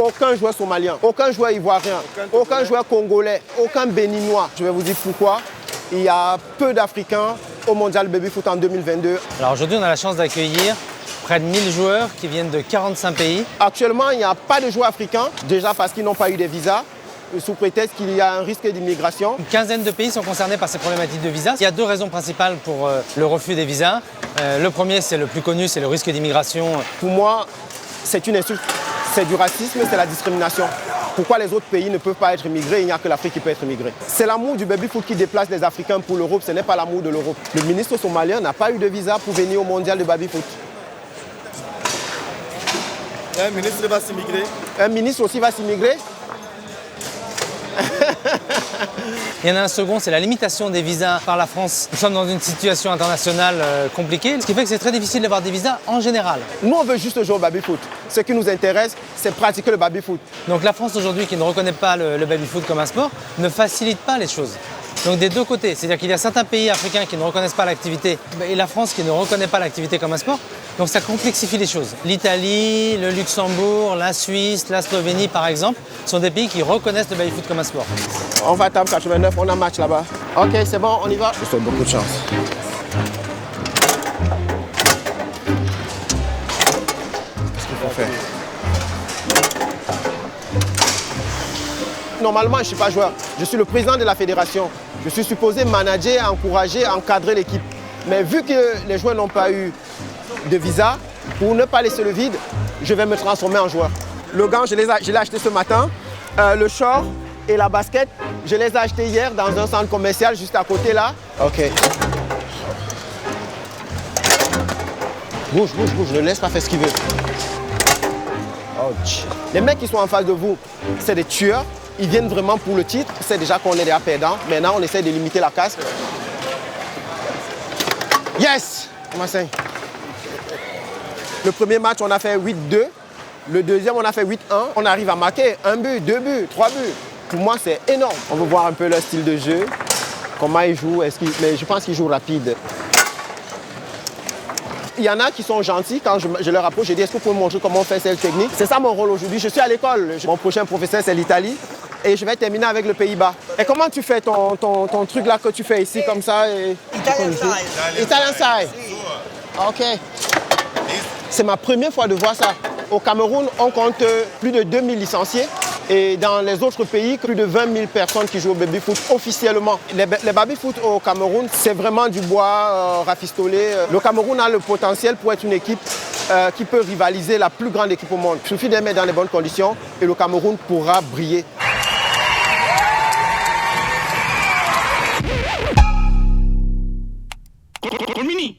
Aucun joueur somalien, aucun joueur ivoirien, aucun joueur congolais, aucun béninois. Je vais vous dire pourquoi. Il y a peu d'Africains au Mondial Baby Foot en 2022. Alors aujourd'hui, on a la chance d'accueillir près de 1000 joueurs qui viennent de 45 pays. Actuellement, il n'y a pas de joueurs africains, déjà parce qu'ils n'ont pas eu de visa, sous prétexte qu'il y a un risque d'immigration. Une quinzaine de pays sont concernés par ces problématiques de visa. Il y a deux raisons principales pour le refus des visas. Le premier, c'est le plus connu, c'est le risque d'immigration. Pour moi, c'est une insulte, c'est du racisme, c'est la discrimination. Pourquoi les autres pays ne peuvent pas être immigrés? Il n'y a que l'Afrique qui peut être immigrée. C'est l'amour du baby-foot qui déplace les Africains pour l'Europe, ce n'est pas l'amour de l'Europe. Le ministre somalien n'a pas eu de visa pour venir au mondial de baby-foot. Un ministre va s'immigrer. Un ministre aussi va s'immigrer. Il y en a un second, c'est la limitation des visas par la France. Nous sommes dans une situation internationale compliquée, ce qui fait que c'est très difficile d'avoir des visas en général. Nous, on veut juste jouer au baby-foot. Ce qui nous intéresse, c'est pratiquer le baby-foot. Donc la France aujourd'hui, qui ne reconnaît pas le baby-foot comme un sport, ne facilite pas les choses. Donc des deux côtés, c'est-à-dire qu'il y a certains pays africains qui ne reconnaissent pas l'activité et la France qui ne reconnaît pas l'activité comme un sport. Donc ça complexifie les choses. L'Italie, le Luxembourg, la Suisse, la Slovénie par exemple, sont des pays qui reconnaissent le baby-foot comme un sport. On va à table 89, on a un match là-bas. Ok, c'est bon, on y va. Je vous souhaite beaucoup de chance. Qu'est-ce qu'il faut faire? Normalement, je ne suis pas joueur. Je suis le président de la fédération. Je suis supposé manager, encourager, encadrer l'équipe. Mais vu que les joueurs n'ont pas eu de visa, pour ne pas laisser le vide, je vais me transformer en joueur. Le gant, je l'ai acheté ce matin. Le short et la basket, je les ai achetés hier dans un centre commercial juste à côté là. Ok. Bouge, bouge, bouge, ne laisse pas faire ce qu'il veut. Ouch. Les mecs qui sont en face de vous, c'est des tueurs. Ils viennent vraiment pour le titre. C'est déjà qu'on est déjà perdant. Maintenant, on essaie de limiter la casse. Yes! Le premier match, on a fait 8-2. Le deuxième, on a fait 8-1. On arrive à marquer 1 but, 2 buts, 3 buts. Pour moi, c'est énorme. On veut voir un peu leur style de jeu, comment ils jouent. Mais je pense qu'ils jouent rapide. Il y en a qui sont gentils. Quand je leur approche, je dis, est-ce que vous pouvez me montrer comment on fait cette technique? C'est ça mon rôle aujourd'hui. Je suis à l'école. Mon prochain professeur, c'est l'Italie. Et je vais terminer avec le Pays-Bas. Et comment tu fais ton truc là que tu fais ici comme ça? Italian style. Italian style. Ok. C'est ma première fois de voir ça. Au Cameroun, on compte plus de 2000 licenciés. Et dans les autres pays, plus de 20 000 personnes qui jouent au baby-foot officiellement. Les baby-foot au Cameroun, c'est vraiment du bois rafistolé. Le Cameroun a le potentiel pour être une équipe qui peut rivaliser la plus grande équipe au monde. Il suffit de les mettre dans les bonnes conditions et le Cameroun pourra briller.